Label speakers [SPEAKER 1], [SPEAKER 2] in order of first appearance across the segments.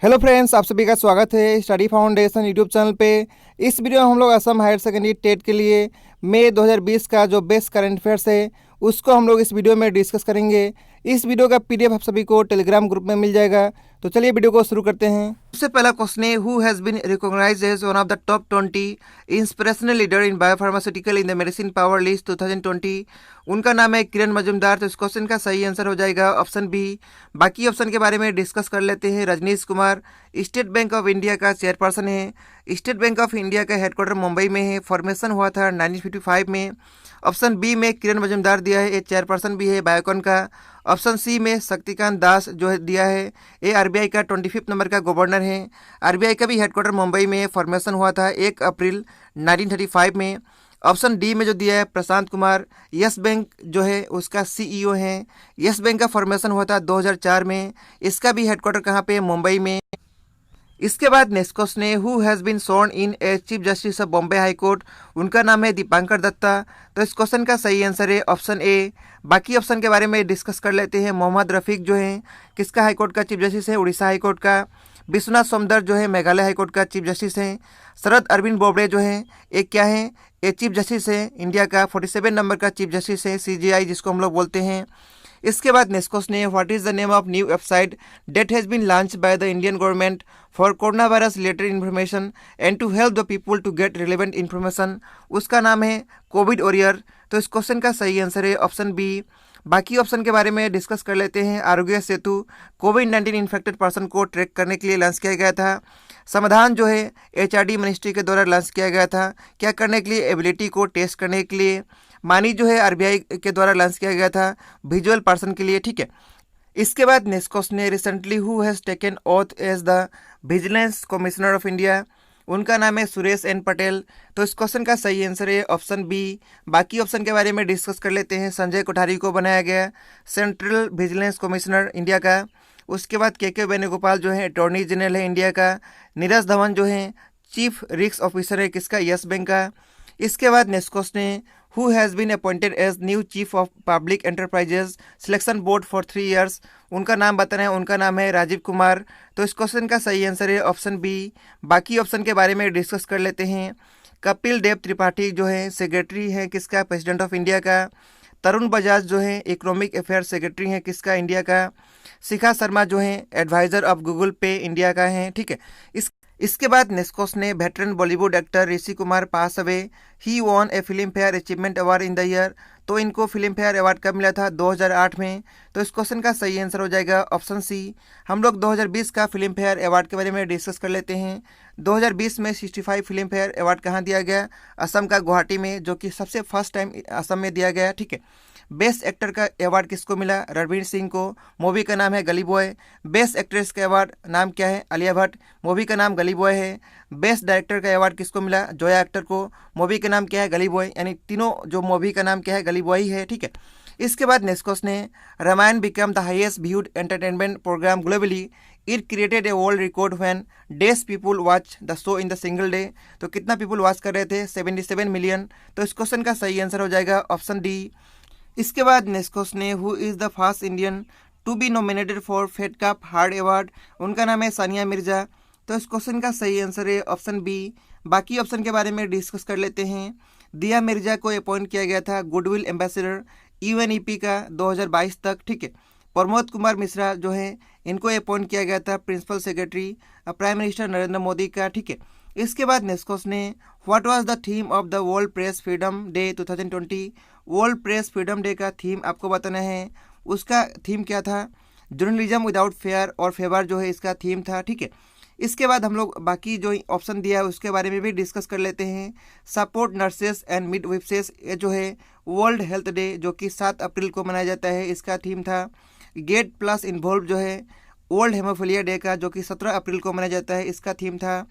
[SPEAKER 1] Hello friends, आप सभी का स्वागत है स्टडी फाउंडेशन यूट्यूब चैनल पे। इस वीडियो में हम लोग असम हायर सेकेंडरी टेट के लिए मई 2020 का जो बेस्ट करंट अफेयर्स है उसको हम लोग इस वीडियो में डिस्कस करेंगे। इस वीडियो का पीडीएफ आप सभी को टेलीग्राम ग्रुप में मिल जाएगा। तो चलिए वीडियो को शुरू करते हैं। सबसे पहला क्वेश्चन है, who has been recognised as one of the top 20 inspirational leader in biopharmaceutical in the medicine power list 2020। उनका नाम है किरण मजूमदार। तो इस क्वेश्चन का सही आंसर हो जाएगा ऑप्शन बी। बाकी ऑप्शन के बारे में डिस्कस कर लेते हैं। Rajnish Kumar state bank of India का चेयरपर्सन है। स्टेट बैंक ऑफ इंडिया का हेडक्वार्टर मुंबई में है। फॉर्मेशन हुआ था 1955 में। ऑप्शन बी में किरण मजूमदार दिया है, ये चेयरपर्सन भी है बायोकॉन का। ऑप्शन सी में शक्तिकांत दास जो है दिया है, ये आरबीआई का 25 नंबर का गवर्नर है। आरबीआई का भी हेडक्वार्टर मुंबई में है। फॉर्मेशन हुआ था 1 अप्रैल 1935 में। ऑप्शन डी में जो दिया है प्रशांत कुमार, यस बैंक जो है उसका सीईओ है। यस बैंक का फॉर्मेशन हुआ था 2004 में। इसका भी हेडक्वार्टर कहाँ पे, मुंबई में। इसके बाद नेक्स्ट क्वेश्चन है, who has been sworn in as chief justice of Bombay high court. उनका नाम है दीपांकर दत्ता। तो इस क्वेश्चन का सही आंसर है ऑप्शन ए। बाकी ऑप्शन के बारे में डिस्कस कर लेते हैं। मोहम्मद रफीक जो है किसका हाई कोर्ट का चीफ जस्टिस है, उड़ीसा हाई कोर्ट का। विश्वनाथ सोमदर जो है मेघालय हाई कोर्ट का चीफ जस्टिस हैं। शरद अरविंद बोबड़े जो है एक क्या है, ये चीफ जस्टिस है इंडिया का 47 नंबर का चीफ जस्टिस है, सीजेआई जिसको हम लोग बोलते हैं। इसके बाद नेक्स्ट क्वेश्चन है, what is the name of new website that has been launch by the Indian government for corona virus related information and to help the people to get relevant information. उसका नाम है Covid warrior. तो इस question का सही answer है option B. बाकी option के बारे में डिस्कस कर लेते हैं। आरोग्य सेतु कोविड-19 इन्फेक्टेड पर्सन को ट्रैक करने के लिए लॉन्च किया गया था। समाधान जो है एचआरडी मिनिस्ट्री के द्वारा लॉन्च किया गया था, क्या करने के लिए, एबिलिटी को टेस्ट करने के लिए। मानी जो है आरबीआई के द्वारा लॉन्च किया गया था विजुअल पर्सन के लिए, ठीक है। इसके बाद नेक्स्ट क्वेश्चन है, recently who has taken oath as the vigilance commissioner of India. उनका नाम है सुरेश एन पटेल। तो इस क्वेश्चन का सही आंसर है ऑप्शन बी। बाकी ऑप्शन के बारे में डिस्कस कर लेते हैं। संजय कोठारी को बनाया गया सेंट्रल विजिलेंस कमिश्नर इंडिया का। उसके बाद के वेणुगोपाल जो है अटॉर्नी जनरल है इंडिया का। नीरज धवन जो है चीफ रिस्क ऑफिसर है किसका, यस बैंक का। इसके बाद नेक्स्ट क्वेश्चन है, who has been appointed as new chief of public enterprises selection board for 3 years. उनका नाम बताना है, उनका नाम है राजीव कुमार। तो इस क्वेश्चन का सही आंसर है ऑप्शन बी। बाकी ऑप्शन के बारे में डिस्कस कर लेते हैं। कपिल देव त्रिपाठी जो है सेक्रेटरी है किसका, प्रेसिडेंट ऑफ इंडिया का। तरुण बजाज जो है इकोनॉमिक अफेयर सेक्रेटरी है किसका, इंडिया का। शिखा शर्मा जो है adviser of Google pay India का है, ठीक है। इसके बाद नेक्स्ट क्वेश्चन है, veteran Bollywood actor Rishi Kumar pass away, he won a Filmfare achievement award in the year. तो इनको फिल्म फेयर अवार्ड कब मिला था, 2008 में। तो इस क्वेश्चन का सही आंसर हो जाएगा ऑप्शन सी। हम लोग 2020 का फिल्म फेयर अवार्ड के बारे में डिस्कस कर लेते हैं। 2020 में 65 फिल्म फेयर अवार्ड कहाँ दिया गया, असम का गुवाहाटी में, जो कि सबसे फर्स्ट टाइम असम में दिया गया, ठीक है। बेस्ट एक्टर का अवार्ड किसको मिला, रणवीर सिंह को। मूवी का नाम है गली बॉय। बेस्ट एक्ट्रेस का अवार्ड नाम क्या है, आलिया भट्ट। मूवी का नाम गली बॉय है। बेस्ट डायरेक्टर का अवार्ड किसको मिला, जोया अख्तर को। मूवी का नाम क्या है, गली बॉय। यानी तीनों जो मूवी का नाम क्या है, गली बॉय ही है, ठीक है। इसके बाद नेक्स्ट क्वेश्चन है, Ramayan become the highest viewed entertainment programme globally. It created a world record when days people watch the show in the single day. तो कितना पीपुल वॉच कर रहे थे, 77 मिलियन। तो इस क्वेश्चन का सही आंसर हो जाएगा ऑप्शन डी। इसके बाद नेक्स्ट क्वेश्चन है, who is the first Indian to be nominated for Fed Cup heart award. उनका नाम है सानिया मिर्जा। तो इस क्वेश्चन का सही आंसर है ऑप्शन बी। बाकी ऑप्शन के बारे में डिस्कस कर लेते हैं। दिया मिर्जा को अपॉइंट किया गया था गुडविल एम्बेसडर यूएनईपी का 2022 तक, ठीक है। प्रमोद कुमार मिश्रा जो है इनको अपॉइंट किया गया था principal secretary prime minister Narendra Modi का, ठीक है। इसके बाद नेक्स्ट क्वेश्चन है, what was the theme of the world press freedom day 2020। World press freedom day का थीम आपको बताना है। उसका थीम क्या था, जर्नलिज्म विदाउट फेयर और फेवर जो है इसका थीम था, ठीक है। इसके बाद हम लोग बाकी जो ऑप्शन दिया है उसके बारे में भी डिस्कस कर लेते हैं। सपोर्ट नर्सेस एंड मिडवाइफ्स ये जो है वर्ल्ड हेल्थ डे जो कि 7 अप्रैल को मनाया जाता है, इसका थीम था। गेट प्लस इन्वॉल्व जो है वर्ल्ड हेमोफिलिया डे का जो कि 17 अप्रैल को मनाया जाता है, इसका थीम था।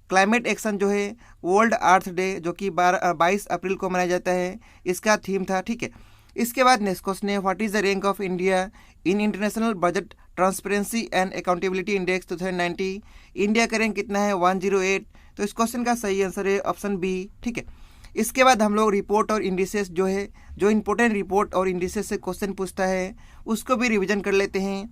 [SPEAKER 1] क्लाइमेट एक्शन जो है वर्ल्ड अर्थ डे जो कि 22 अप्रैल को मनाया जाता है, इसका थीम था, ठीक है। इसके बाद नेक्स्ट क्वेश्चन है, what is the rank of India in international budget transparency and accountability index 2019। India का रैंक कितना है, 108। तो इस क्वेश्चन का सही आंसर है ऑप्शन बी, ठीक है। इसके बाद हम लोग रिपोर्ट और इंडिसेस जो है, जो इंपॉर्टेंट रिपोर्ट और इंडिसेस से क्वेश्चन पूछता है उसको भी रिविजन कर लेते हैं।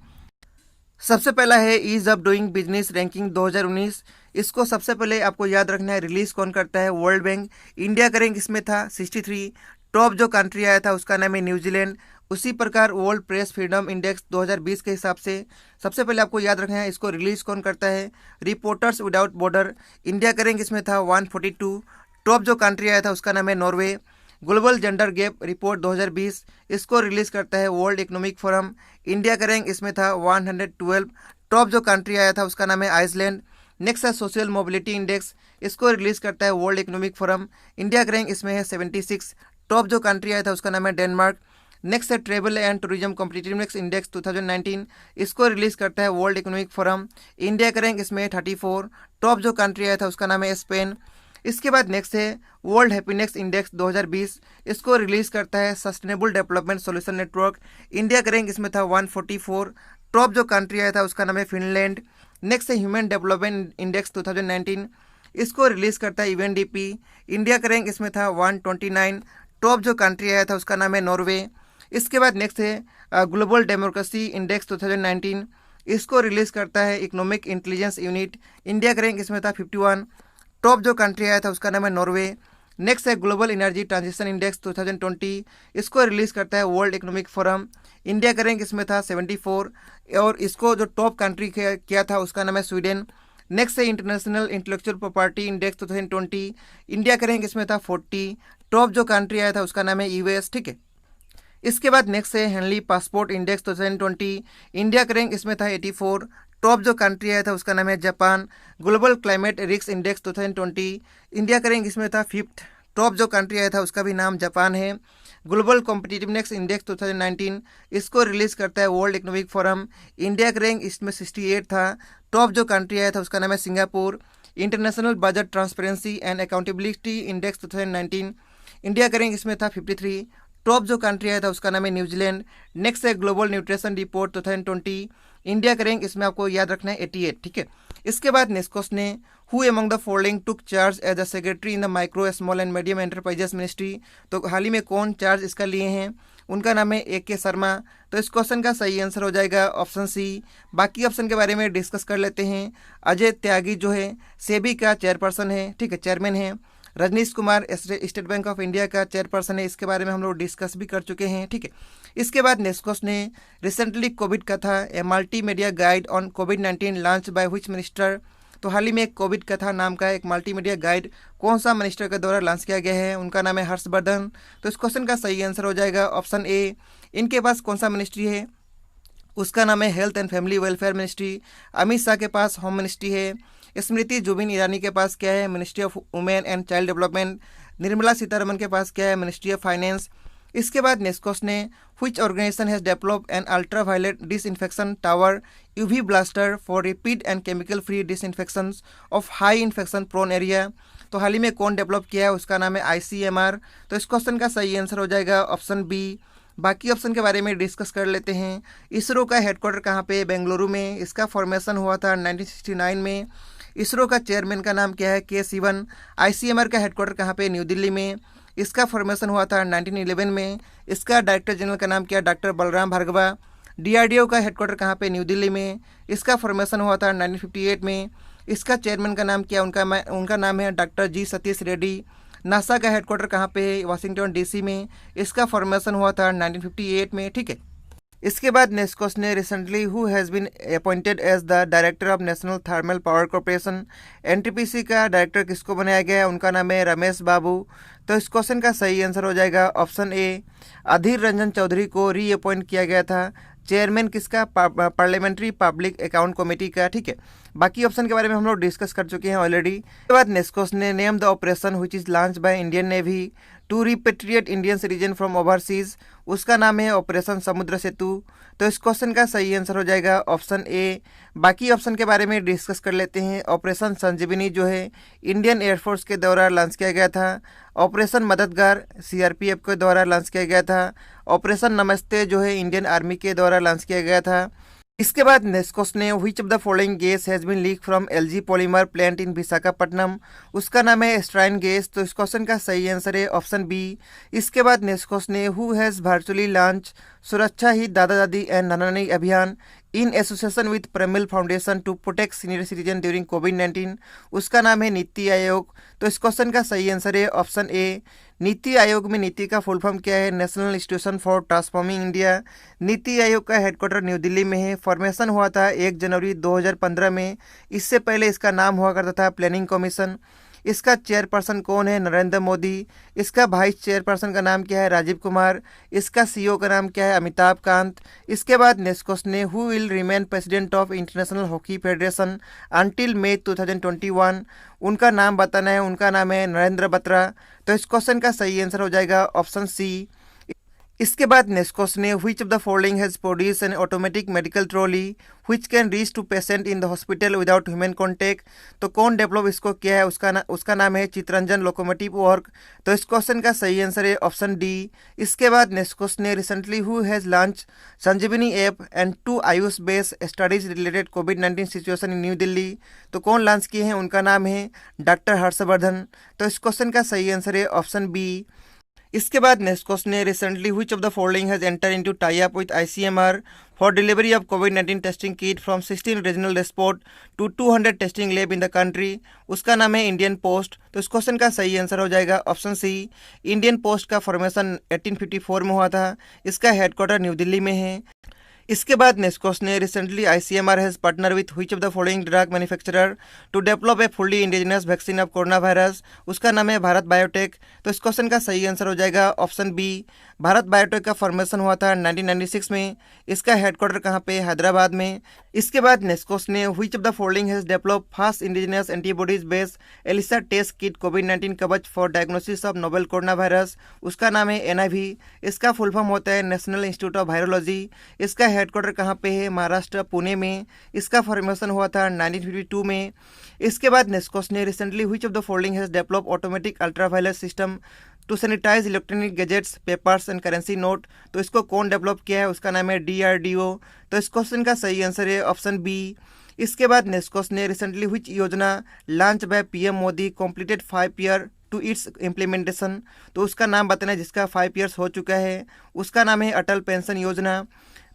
[SPEAKER 1] सबसे पहला है ease of doing business ranking 2019। इसको सबसे पहले आपको याद रखना है, रिलीज कौन करता है? World bank. इंडिया का रैंक इसमें था 63। टॉप जो कंट्री आया था उसका नाम है न्यूजीलैंड। उसी प्रकार वर्ल्ड प्रेस फ्रीडम इंडेक्स 2020 के हिसाब से सबसे पहले आपको याद रखना है, इसको रिलीज कौन करता है? Reporters without border. इंडिया का रैंक इसमें था 142। टॉप जो कंट्री आया था उसका नाम है Norway. Global gender gap report 2020, इसको रिलीज करता है वर्ल्ड इकोनॉमिक फोरम। इंडिया का रैंक इसमें था 112। टॉप जो कंट्री आया था उसका नाम है आइसलैंड। नेक्स्ट है सोशल मोबिलिटी इंडेक्स, इसको रिलीज करता है वर्ल्ड इकोनॉमिक फोरम। इंडिया का रैंक इसमें है 76। टॉप जो कंट्री आया था उसका नाम है डेनमार्क। नेक्स्ट है travel and tourism competitiveness index 2019, इसको रिलीज करता है वर्ल्ड इकोनॉमिक फोरम। इंडिया का रैंक इसमें है 34। टॉप जो कंट्री आया था उसका नाम है स्पेन। इसके बाद नेक्स्ट है वर्ल्ड हैप्पीनेस इंडेक्स 2020, इसको रिलीज करता है sustainable development solution network. India का रैंक इसमें था 144। टॉप जो कंट्री आया था उसका नाम है फिनलैंड। नेक्स्ट है ह्यूमन डेवलपमेंट इंडेक्स 2019, इसको रिलीज करता है यूएनडीपी। इंडिया का रैंक इसमें था 129। टॉप जो कंट्री आया था उसका नाम है नॉर्वे। इसके बाद नेक्स्ट है ग्लोबल डेमोक्रेसी इंडेक्स 2019, इसको रिलीज करता है इकोनॉमिक इंटेलिजेंस यूनिट। इंडिया का रैंक इसमें था 51। टॉप जो कंट्री आया था उसका नाम है नॉर्वे। नेक्स्ट है ग्लोबल एनर्जी ट्रांजिशन इंडेक्स 2020, इसको रिलीज करता है वर्ल्ड इकोनॉमिक फोरम। इंडिया का रैंक इसमें था 74 और इसको जो टॉप कंट्री किया था उसका नाम है स्वीडन। नेक्स्ट है international intellectual property index 2020, India का रैंक इसमें था 40। टॉप जो कंट्री आया था उसका नाम है यूएस, ठीक है। इसके बाद नेक्स्ट है हेनली पासपोर्ट इंडेक्स 2020, इंडिया का रैंक इसमें था 84। टॉप जो कंट्री आया था उसका नाम है Japan. Global climate risk index 2020, India का रैंक इसमें था 5th। टॉप जो कंट्री आया था उसका भी नाम जापान है। ग्लोबल कॉम्पिटिटिवनेस इंडेक्स 2019, इसको रिलीज करता है वर्ल्ड इकोनॉमिक फोरम। इंडिया का रैंक इसमें 68 था। टॉप जो कंट्री आया था उसका नाम है Singapore. International budget transparency and accountability index 2019, India का रैंक इसमें था 53। टॉप जो कंट्री आया था उसका नाम है न्यूजीलैंड। नेक्स्ट है ग्लोबल न्यूट्रिशन रिपोर्ट 2020, इंडिया का रैंक इसमें आपको याद रखना है 88, ठीक है। इसके बाद नेक्स्ट क्वेश्चन है who among the following took charge as a secretary in the micro small and medium enterprises ministry. तो हाल ही में कौन चार्ज इसका लिए हैं? उनका नाम है AK शर्मा। तो इस क्वेश्चन का सही आंसर हो जाएगा ऑप्शन सी। बाकी ऑप्शन के बारे में डिस्कस कर लेते हैं। अजय त्यागी जो है सेबी का चेयरपर्सन है, ठीक है, चेयरमैन है। Rajnish Kumar state bank of India का चेयरपर्सन है, इसके बारे में हम लोग डिस्कस भी कर चुके हैं, ठीक है। इसके बाद नेक्स्ट क्वेश्चन है रिसेंटली कोविड कथा a multi media guide on covid launch by which minister. तो हाल ही में कोविड कथा नाम का एक मल्टीमीडिया गाइड कौन सा मिनिस्टर के द्वारा लॉन्च किया गया है? उनका नाम है हर्षवर्धन। तो इस क्वेश्चन का सही आंसर हो जाएगा ऑप्शन ए। इनके पास कौन सा मिनिस्ट्री है? उसका नाम है health and family welfare ministry. Amit Shah के पास होम मिनिस्ट्री है। स्मृति जुबिन ईरानी के पास क्या है? Ministry of women and child development. Nirmala Sitharaman के पास क्या है? Ministry of finance. इसके बाद नेक्स्ट क्वेश्चन है which organisation has developed an ultraviolet disinfection tower UV blaster for rapid and chemical free disinfection of high infection prone area. तो हाल ही में कौन डेवलप किया है? उसका नाम है ICMR। तो इस क्वेश्चन का सही आंसर हो जाएगा ऑप्शन बी। बाकी ऑप्शन के बारे में डिस्कस कर लेते हैं। इसरो का हेडक्वार्टर कहाँ पे? बेंगलुरु में। इसका फॉर्मेशन हुआ था 1969 में। इसरो का चेयरमैन का नाम क्या है? K सिवन। ICMR का हेडक्वार्टर कहाँ पे? न्यू दिल्ली में। इसका फॉर्मेशन हुआ था 1911 में। इसका डायरेक्टर जनरल का नाम क्या? डॉक्टर बलराम भार्गवा। DRDO का हेडक्वार्टर कहाँ पे? न्यू दिल्ली में। इसका फॉर्मेशन हुआ था 1958 में। इसका चेयरमैन का नाम क्या? उनका नाम है doctor G Satish Reddy. NASA का हेडक्वार्टर कहाँ पे? वाशिंगटन DC में। इसका फॉर्मेशन हुआ था 1958 में, ठीक है। इसके बाद नेक्स्ट क्वेश्चन है recently who has been appointed as the director of national thermal power corporation. NTPC का डायरेक्टर किसको बनाया गया है? उनका नाम है रमेश बाबू। तो इस क्वेश्चन का सही आंसर हो जाएगा ऑप्शन ए। अधीर रंजन चौधरी को रीअपॉइंट किया गया था चेयरमैन किसका? पार्लियामेंट्री पब्लिक अकाउंट कमेटी का, ठीक है। बाकी ऑप्शन के बारे में हम लोग डिस्कस कर चुके हैं ऑलरेडी। इसके बाद नेक्स्ट क्वेश्चन है name the operation which is launch by Indian navy to repatriate Indian citizen from overseas. उसका नाम है ऑपरेशन समुद्र सेतु। तो इस क्वेश्चन का सही आंसर हो जाएगा ऑप्शन ए। बाकी ऑप्शन के बारे में डिस्कस कर लेते हैं। ऑपरेशन संजीवनी जो है इंडियन एयरफोर्स के द्वारा लॉन्च किया गया था। ऑपरेशन मददगार CRPF के द्वारा लॉन्च किया गया था। ऑपरेशन नमस्ते जो है इंडियन आर्मी के द्वारा लॉन्च किया गया था। इसके बाद नेक्स्ट क्वेश्चन है which of the following gas has been leak from LG polymer plant in Visakhapatnam. उसका नाम है स्ट्राइन गैस। तो इस क्वेश्चन का सही आंसर है ऑप्शन बी। इसके बाद नेक्स्ट क्वेश्चन है who has virtually launch Suraksha hi Dada Dadi and Nana Nani Abhiyan in association with Piramal foundation to protect senior citizen during कोविड-19। उसका नाम है नीति आयोग। तो इस क्वेश्चन का सही आंसर है ऑप्शन ए। नीति आयोग में नीति का फुल फॉर्म क्या है? National institution for transforming India. NITI Aayog का हेडक्वार्टर न्यू दिल्ली में है। फॉर्मेशन हुआ था 1 जनवरी 2015 में। इससे पहले इसका नाम हुआ करता था प्लानिंग कमीशन। इसका चेयरपर्सन कौन है? नरेंद्र मोदी। इसका वाइस चेयरपर्सन का नाम क्या है? राजीव कुमार। इसका सीईओ का नाम क्या है? अमिताभ कांत। इसके बाद नेक्स्ट क्वेश्चन है, who will remain president of international hockey federation until May 2021। उनका नाम बताना है। उनका नाम है नरेंद्र बत्रा। तो इस क्वेश्चन का सही आंसर हो जाएगा ऑप्शन सी। इसके बाद नेक्स्ट क्वेश्चन है, which of the following has produce an automatic medical trolley which can reach to patient in the hospital without human contact. तो कौन डेवलप इसको किया है? उसका नाम है चितरंजन लोकोमोटिव वर्क। तो इस क्वेश्चन का सही आंसर है ऑप्शन डी। इसके बाद नेक्स्ट क्वेश्चन है, recently who has launch Sanjeevani app and 2 AYUSH based studies related कोविड-19 सिचुएशन इन न्यू दिल्ली। तो कौन लॉन्च किए हैं? उनका नाम है डॉक्टर हर्षवर्धन। तो इस क्वेश्चन का सही आंसर है ऑप्शन बी। इसके बाद नेक्स्ट क्वेश्चन है, recently which of the following has enter into tie up with ICMR for delivery of कोविड-19 testing kit from 16 regional depots to 200 testing lab in the country. उसका नाम है Indian post. तो इस question का सही answer हो जाएगा ऑप्शन सी। इंडियन पोस्ट का फॉर्मेशन 1854 में हुआ था। इसका हेडक्वार्टर न्यू दिल्ली में है। इसके बाद नेक्स्ट क्वेश्चन है, recently ICMR has partner with which of the following drug manufacturer to develop a fully indigenous vaccine of corona virus. उसका नाम है भारत बायोटेक। तो इस क्वेश्चन का सही आंसर हो जाएगा ऑप्शन बी। भारत बायोटेक का फॉर्मेशन हुआ था 1996 में। इसका हेडक्वार्टर कहाँ पे? हैदराबाद में। इसके बाद नेक्स्ट क्वेश्चन है, which of the following has develop fast indigenous antibodies based ELISA test kit कोविड-19 Kavach for diagnosis of novel corona virus. उसका नाम है एनआईवी। इसका फुल फॉर्म होता है नेशनल इंस्टीट्यूट ऑफ वायरोलॉजी। इसका हेडक्वार्टर कहाँ पे है? महाराष्ट्र, पुणे में। इसका फॉर्मेशन हुआ था 1952 में। इसके बाद नेक्स्ट क्वेश्चन है, recently which of the following has develop automatic ultraviolet system to sanitise electronic gadgets papers and currency note. तो इसको कौन डेवलप किया है? उसका नाम है डीआरडीओ। तो इस क्वेश्चन का सही आंसर है ऑप्शन बी। इसके बाद नेक्स्ट क्वेश्चन है, रिसेंटली व्हिच योजना launch by PM Modi completed 5 year to its implementation. तो उसका नाम बताना है जिसका 5 ईयर्स हो चुका है। उसका नाम है अटल पेंशन योजना।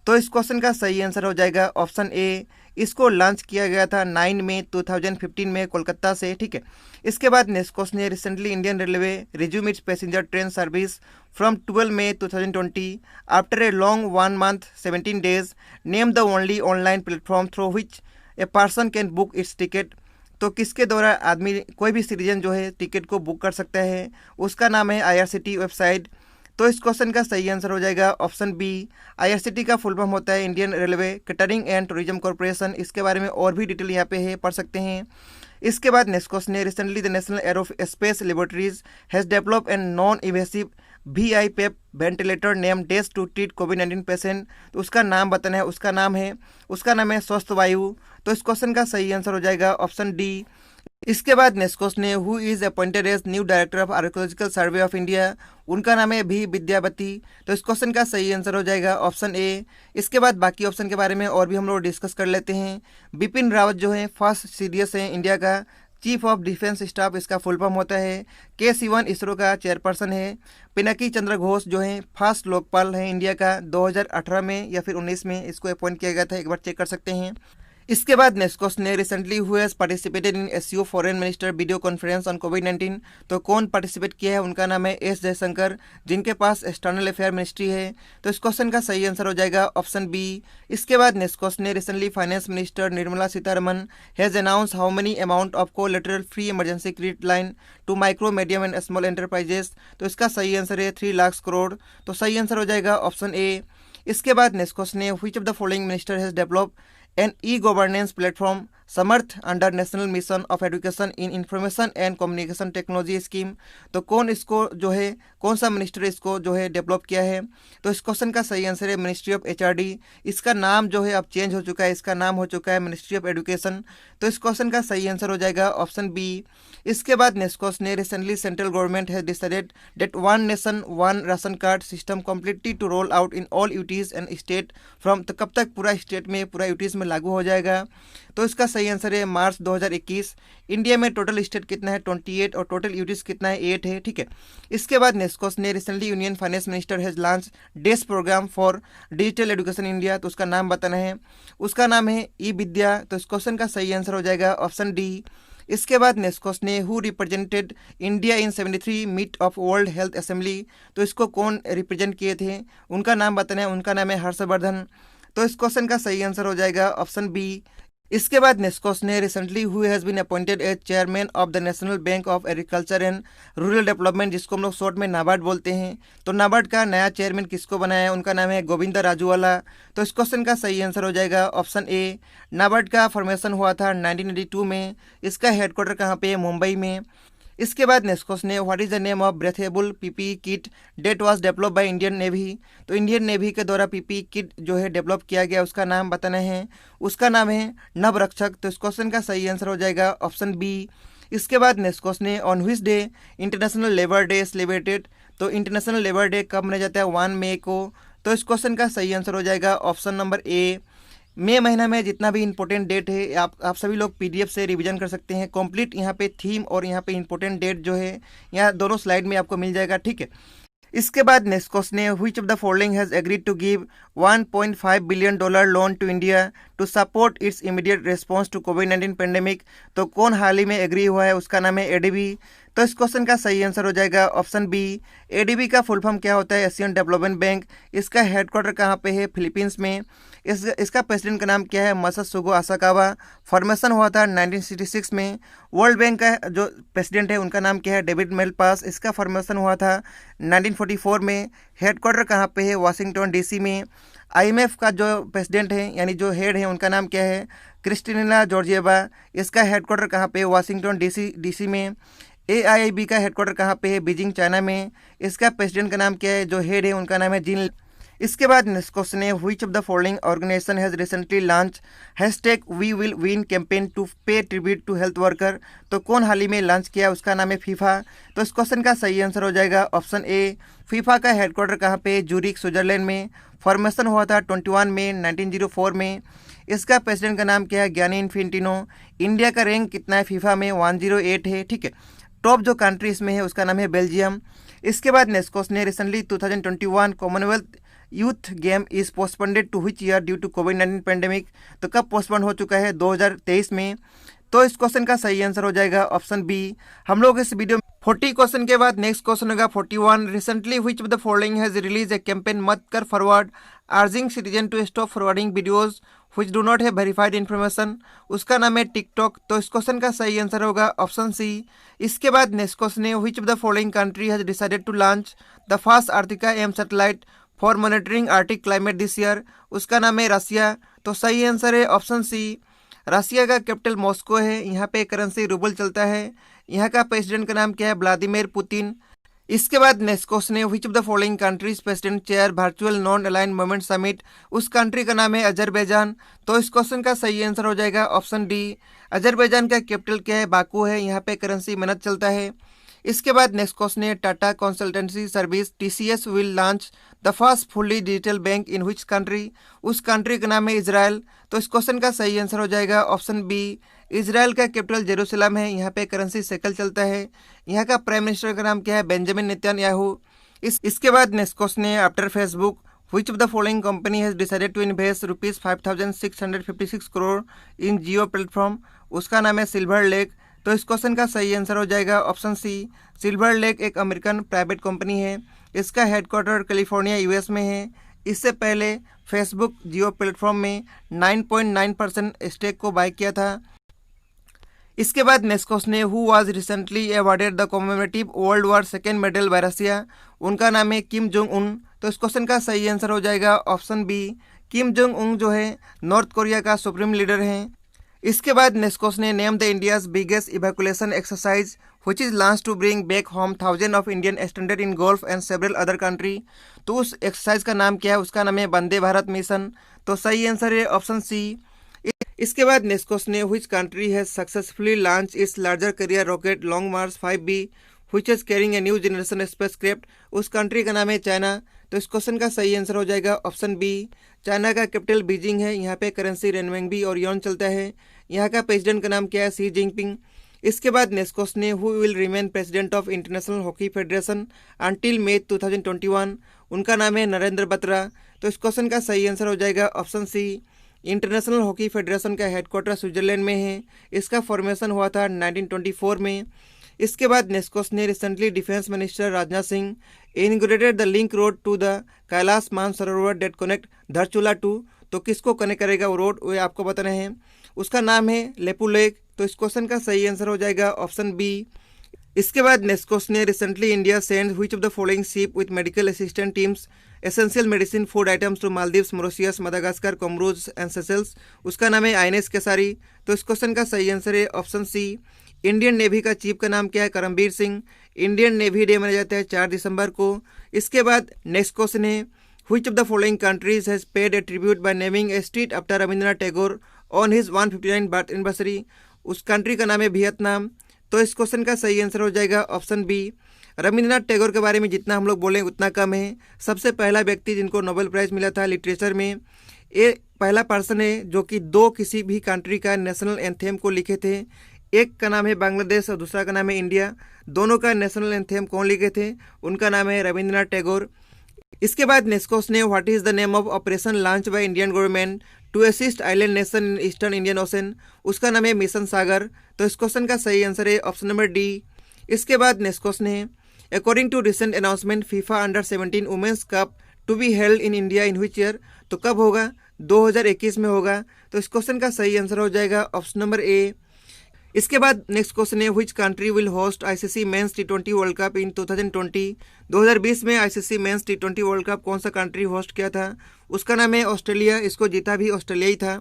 [SPEAKER 1] तो इस क्वेश्चन का सही आंसर हो जाएगा ऑप्शन ए। इसको लॉन्च किया गया था 9 मई 2015 में कोलकाता से। ठीक है। इसके बाद नेक्स्ट क्वेश्चन है, recently Indian railway resume its passenger train service from 12 May 2020 after a long 1 month 17 days। Name the only online platform through which a person can book its ticket. तो किसके द्वारा आदमी, कोई भी सिटीजन जो है ticket को बुक कर सकता है? उसका नाम है आईआरसीटी वेबसाइट। तो इस क्वेश्चन का सही आंसर हो जाएगा ऑप्शन बी। आईआरसीटी का फुल फॉर्म होता है Indian railway catering and tourism corporation. इसके बारे में और भी डिटेल यहाँ पे है, पढ़ सकते हैं। इसके बाद नेक्स्ट क्वेश्चन है, recently the national aerospace laboratories has develop an non invasive VIPAP ventilator name डेस्ट टू ट्रीट कोविड-19 पेशेंट। तो उसका नाम बताना है। उसका नाम है स्वस्थ वायु। तो इस क्वेश्चन का सही आंसर हो जाएगा ऑप्शन डी। इसके बाद नेक्स्ट क्वेश्चन है, who is appointed as new director of archaeological survey of India. उनका नाम है भी विद्यावती। तो इस क्वेश्चन का सही आंसर हो जाएगा ऑप्शन ए। इसके बाद बाकी ऑप्शन के बारे में और भी हम लोग डिस्कस कर लेते हैं। बिपिन रावत जो है फर्स्ट CDS है इंडिया का चीफ ऑफ डिफेंस स्टाफ। इसका फुल फॉर्म होता है। K-Sivan इसरो का चेयरपर्सन है। पिनाकी चंद्र घोष जो है फर्स्ट लोकपाल है इंडिया का 2018 में या फिर 19 में इसको अपॉइंट किया गया था, एक बार चेक कर सकते हैं। इसके बाद नेक्स्ट क्वेश्चन है, recently who has participated in SCO foreign minister video conference on कोविड-19। तो कौन पार्टिसिपेट किया है? उनका नाम है एस जयशंकर, जिनके पास एक्सटर्नल अफेयर मिनिस्ट्री है। तो इस क्वेश्चन का सही आंसर हो जाएगा ऑप्शन बी। इसके बाद नेक्स्ट क्वेश्चन है, recently finance minister Nirmala Sitharaman has announce how many amount of collateral free emergency credit line to micro medium and small enterprises. तो इसका सही आंसर है 3 लाख करोड़। तो सही आंसर हो जाएगा ऑप्शन ए। इसके बाद नेक्स्ट क्वेश्चन है, which of the following minister has develop N e-governance platform Samarth under national mission of education in information and communication technology scheme. तो कौन सा मिनिस्टर इसको जो है डेवलप किया है? तो इस क्वेश्चन का सही आंसर है मिनिस्ट्री ऑफ HRD। इसका नाम जो है अब चेंज हो चुका है, इसका नाम हो चुका है मिनिस्ट्री ऑफ एजुकेशन। तो इस क्वेश्चन का सही आंसर हो जाएगा ऑप्शन बी। इसके बाद नेक्स्ट क्वेश्चन है, recently central government has decided that one nation one ration card system completely to roll out in all UTs and state from. तो कब तक पूरा स्टेट में, पूरा यूटीज में लागू हो जाएगा? तो इसका सही आंसर है मार्च 2021। इंडिया में टोटल स्टेट कितना है 28 और टोटल यूटीज कितना है 8 है, ठीक है। इसके बाद नेक्स्ट क्वेश्चन है recently union finance minister has launch this programme for digital education India, तो उसका नाम बताना है। उसका नाम है ई विद्या, तो इस क्वेश्चन का सही आंसर हो जाएगा ऑप्शन डी। इसके बाद नेक्स्ट क्वेश्चन है who represented India in 73 meet of world health assembly, तो इसको कौन रिप्रेजेंट किए थे, उनका नाम बताना है। उनका नाम है हर्षवर्धन, तो इस क्वेश्चन का सही आंसर हो जाएगा ऑप्शन बी। इसके बाद नेक्स्ट क्वेश्चन है recently who has been appointed as chairman of the national bank of agriculture and rural development, जिसको हम लोग शॉर्ट में नाबार्ड बोलते हैं। तो नाबार्ड का नया चेयरमैन किसको बनाया है, उनका नाम है गोविंद राजूवाला, तो इस क्वेश्चन का सही आंसर हो जाएगा ऑप्शन ए। नाबार्ड का फॉर्मेशन हुआ था 1982 में। इसका हेडक्वार्टर कहाँ पे है, मुंबई में। इसके बाद नेक्स्ट क्वेश्चन है what is the name of breathable PPE kit that was develop by Indian navy, तो इंडियन नेवी के द्वारा पीपीई किट जो है डेवलप किया गया उसका नाम बताना है। उसका नाम है नवरक्षक, तो इस क्वेश्चन का सही आंसर हो जाएगा ऑप्शन बी। इसके बाद नेक्स्ट क्वेश्चन है on which day international labour day celebrated, तो इंटरनेशनल लेबर डे कब मनाया जाता है, 1 मई को, तो इस क्वेश्चन का सही आंसर हो जाएगा ऑप्शन नंबर ए। मई महीना में जितना भी इंपॉर्टेंट डेट है आप सभी लोग पीडीएफ से रिवीजन कर सकते हैं। कंप्लीट यहाँ पे थीम और यहाँ पे इंपॉर्टेंट डेट जो है यहाँ दोनों स्लाइड में आपको मिल जाएगा, ठीक है। इसके बाद नेक्स्ट क्वेश्चन है which of the following has agreed to give $1.5 billion loan to India to support its immediate response to कोविड-19 पेंडेमिक, तो कौन हाल ही में एग्री हुआ है, उसका नाम है एडीबी, तो इस क्वेश्चन का सही आंसर हो जाएगा ऑप्शन बी। एडीबी का फुल फॉर्म क्या होता है, एशियन डेवलपमेंट बैंक। इसका हेडक्वार्टर कहाँ पे है, फिलीपींस में। इसका प्रेसिडेंट का नाम क्या है, मसात्सुगो आसाकावा। फॉर्मेशन हुआ था 1966 में। वर्ल्ड बैंक का जो प्रेसिडेंट है उनका नाम क्या है, डेविड मेलपास। इसका फॉर्मेशन हुआ था 1944 में। हेडक्वार्टर कहाँ पे है, वाशिंगटन डीसी में। आईएमएफ का जो प्रेसिडेंट है यानी जो हेड है उनका नाम क्या है, क्रिस्टिना जॉर्जिएवा। इसका हेडक्वार्टर कहाँ पे है, वाशिंगटन डीसी में। एआईआईबी का हेडक्वार्टर कहाँ पे है, बीजिंग चाइना में। इसका प्रेसिडेंट का नाम क्या है, जो हेड है उनका नाम है जिन। इसके बाद नेक्स्ट क्वेश्चन है which of the following organisation has recently launch hashtag we will win campaign to pay tribute to health worker, तो कौन हाल ही में लॉन्च किया, उसका नाम है फीफा, तो इस क्वेश्चन का सही आंसर हो जाएगा ऑप्शन ए। फीफा का हेडक्वार्टर कहाँ पे, जूरिक स्विट्जरलैंड में। फॉर्मेशन हुआ था 21 मई 1904 में। इसका प्रेसिडेंट का नाम क्या है, गियानी इन्फेंटिनो। इंडिया का रैंक कितना है फीफा में, 108 है, ठीक है। टॉप जो कंट्री इसमें है उसका नाम है बेल्जियम। इसके बाद नेक्स्ट क्वेश्चन है recently 2021 commonwealth youth game is postponed to which year due to कोविड-19 पेंडेमिक, तो कब पोस्टपोन हो चुका है, 2023 में। तो इस क्वेश्चन का सही आंसर हो जाएगा ऑप्शन बी। हम लोग इस वीडियो में 40 क्वेश्चन के बाद नेक्स्ट क्वेश्चन होगा 41। Recently which of the following has release a campaign मत कर forward urging citizen to stop forwarding videos which do not have verified information, उसका नाम है टिकटॉक, तो इस क्वेश्चन का सही आंसर होगा ऑप्शन सी। इसके बाद नेक्स्ट क्वेश्चन है which of the following country has decided to launch the first Arktika M satellite for monitoring Arctic climate this year, उसका नाम है रसिया, तो सही आंसर है ऑप्शन सी। रसिया का कैपिटल मॉस्को है। यहाँ पे करेंसी रूबल चलता है। यहाँ का प्रेसिडेंट का नाम क्या है, व्लादिमीर पुतिन। इसके बाद नेक्स्ट क्वेश्चन है which of the following countries president chair virtual non aligned movement summit, उस कंट्री का नाम है अजरबैजान, तो इस क्वेश्चन का सही आंसर हो जाएगा ऑप्शन डी। अजरबैजान का कैपिटल क्या है, बाकू है। यहाँ पे करेंसी मिनट चलता है। इसके बाद नेक्स्ट क्वेश्चन है Tata consultancy service TCS will launch the first fully digital bank in which country, उस कंट्री का नाम है इजराइल, तो इस क्वेश्चन का सही आंसर हो जाएगा ऑप्शन बी। इजराइल का कैपिटल जेरूसलम है। यहाँ पे करेंसी शेकल चलता है। यहाँ का प्राइम मिनिस्टर का नाम क्या है, बेंजामिन नेतन्याहू। इसके बाद नेक्स्ट क्वेश्चन है after Facebook which of the following company has decided to invest ₹5,656 crore in Jio platform, उसका नाम है सिल्वर लेक, तो इस क्वेश्चन का सही आंसर हो जाएगा ऑप्शन सी। सिल्वर लेक एक अमेरिकन प्राइवेट कंपनी है। इसका हेडक्वार्टर कैलिफोर्निया यूएस में है। इससे पहले फेसबुक जियो प्लेटफॉर्म में 9.9% स्टेक को बाय किया था। इसके बाद नेक्स्ट क्वेश्चन है who was recently awarded the commemorative world war second medal by Russia, उनका नाम है किम जोंग उन, तो इस क्वेश्चन का सही आंसर हो जाएगा option B. Kim Jong Un जो है नॉर्थ कोरिया का सुप्रीम लीडर है। इसके बाद नेक्स्ट क्वेश्चन है name the India's biggest evacuation exercise which is launch to bring back home thousand of Indian standard in Gulf and several other country, तो उस exercise का नाम क्या है, उसका नाम है वंदे भारत मिशन, तो सही आंसर है ऑप्शन सी। इसके बाद नेक्स्ट क्वेश्चन है which country has successfully launch its larger carrier rocket Long March 5B which is carrying a new generation spacecraft, उस कंट्री का नाम है चाइना, तो इस क्वेश्चन का सही आंसर हो जाएगा ऑप्शन बी। चाइना का कैपिटल बीजिंग है। यहाँ पे करेंसी रेनमेंबी और यॉन चलता है। यहाँ का प्रेसिडेंट का नाम क्या है, शी जिनपिंग। इसके बाद नेक्स्ट क्वेश्चन है, who will remain president of international hockey federation until May 2021, उनका नाम है नरेंद्र बत्रा। तो इस क्वेश्चन का सही आंसर हो जाएगा option C. International hockey Federation का हेडक्वार्टर स्विट्जरलैंड में है। इसका फॉर्मेशन हुआ था 1924 में। इसके बाद नेक्स्ट क्वेश्चन है, recently defence minister Rajnath Singh inaugurated the link road to the Kailash Mansarovar that connect Dharchula to. तो किसको कनेक्ट करेगा वो रोड, वो आपको बताना है। उसका नाम है लेपू लेक। तो इस क्वेश्चन का सही आंसर हो जाएगा ऑप्शन बी। इसके बाद नेक्स्ट क्वेश्चन है, recently India send which of the following ship with medical assistant teams essential medicine food items to Maldives, Mauritius, Madagascar, Comoros and Seychelles. उसका नाम है आईएनएस केसारी। तो इस क्वेश्चन का सही आंसर है ऑप्शन सी। इंडियन नेवी का चीफ का नाम क्या है, Karambir Singh. Indian Navy day मनाया जाता है 4 दिसंबर को। इसके बाद नेक्स्ट क्वेश्चन है, which of the following countries has paid a tribute by naming a street after Rabindranath Tagore on his 159 birth anniversary. उस कंट्री का नाम है वियतनाम। तो इस क्वेश्चन का सही आंसर हो जाएगा ऑप्शन बी। रविंद्रनाथ टैगोर के बारे में जितना हम लोग बोलें उतना कम है। सबसे पहला व्यक्ति जिनको नोबेल प्राइज़ मिला था लिटरेचर में, ये पहला पर्सन है जो कि 2 किसी भी कंट्री का नेशनल एंथेम को लिखे थे। एक का नाम है बांग्लादेश और दूसरा का नाम है इंडिया। दोनों का नेशनल एंथेम कौन लिखे थे, उनका नाम है रविंद्रनाथ टैगोर। इसके बाद नेक्स्ट क्वेश्चन है, what is the name of operation launch by Indian government to assist island nation in eastern Indian Ocean. उसका नाम है मिशन सागर। तो इस क्वेश्चन का सही आंसर है ऑप्शन नंबर डी। इसके बाद नेक्स्ट क्वेश्चन है, according to recent announcement FIFA under 17 women's cup to be held in India in which year. तो कब होगा, 2021 में होगा। तो इस क्वेश्चन का सही आंसर हो जाएगा ऑप्शन नंबर ए। इसके बाद नेक्स्ट क्वेश्चन है, which country will host ICC men's टी20 वर्ल्ड कप इन 2020। 2020 में आईसीसी मेंस टी20 वर्ल्ड कप कौन सा कंट्री होस्ट किया था, उसका नाम है ऑस्ट्रेलिया। इसको जीता भी ऑस्ट्रेलिया ही था।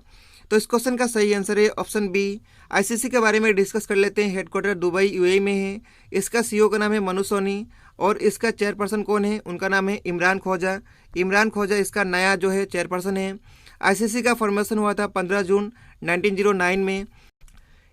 [SPEAKER 1] तो इस क्वेश्चन का सही आंसर है ऑप्शन बी। आईसीसी के बारे में डिस्कस कर लेते हैं। हेडक्वार्टर दुबई यूएई में है। इसका सीईओ का नाम है मनु सोनी और इसका चेयरपर्सन कौन है, उनका नाम है इमरान ख्वाजा। इमरान ख्वाजा इसका नया जो है चेयरपर्सन है। आईसीसी का फॉर्मेशन हुआ था 15 जून 1909 में।